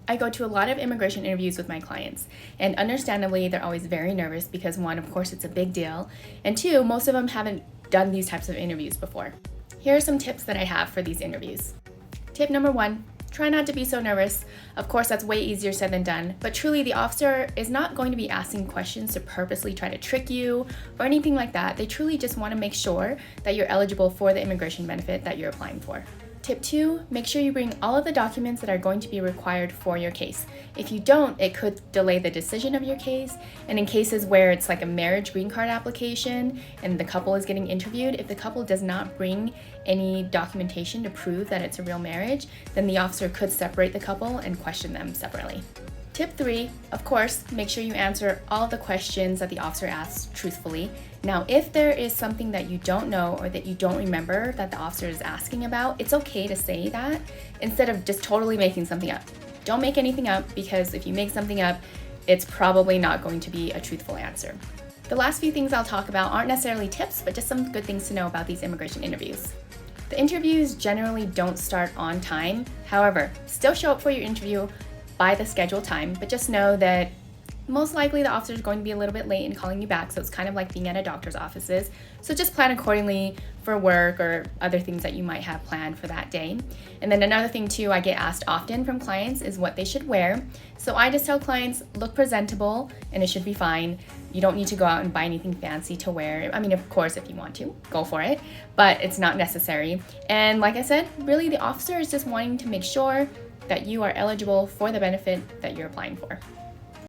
I go to a lot of immigration interviews with my clients, and understandably, they're always very nervous because one, of course, it's a big deal, and two, most of them haven't done these types of interviews before. Here are some tips that I have for these interviews. Tip number 1, try not to be so nervous. Of course, that's way easier said than done, but truly the officer is not going to be asking questions to purposely try to trick you or anything like that. They truly just want to make sure that you're eligible for the immigration benefit that you're applying for. Tip 2, make sure you bring all of the documents that are going to be required for your case. If you don't, it could delay the decision of your case. And in cases where it's like a marriage green card application and the couple is getting interviewed, if the couple does not bring any documentation to prove that it's a real marriage, then the officer could separate the couple and question them separately. Tip 3, of course, make sure you answer all of the questions that the officer asks truthfully. Now, if there is something that you don't know or that you don't remember that the officer is asking about, it's okay to say that instead of just totally making something up. Don't make anything up, because if you make something up, it's probably not going to be a truthful answer. The last few things I'll talk about aren't necessarily tips, but just some good things to know about these immigration interviews. The interviews generally don't start on time. However, still show up for your interview by the scheduled time, but just know that most likely the officer is going to be a little bit late in calling you back, so it's kind of like being at a doctor's offices. So just plan accordingly for work or other things that you might have planned for that day. And then another thing too, I get asked often from clients is what they should wear. So I just tell clients, look presentable and it should be fine. You don't need to go out and buy anything fancy to wear. I mean, of course, if you want to, go for it, but it's not necessary. And like I said, really the officer is just wanting to make sure that you are eligible for the benefit that you're applying for.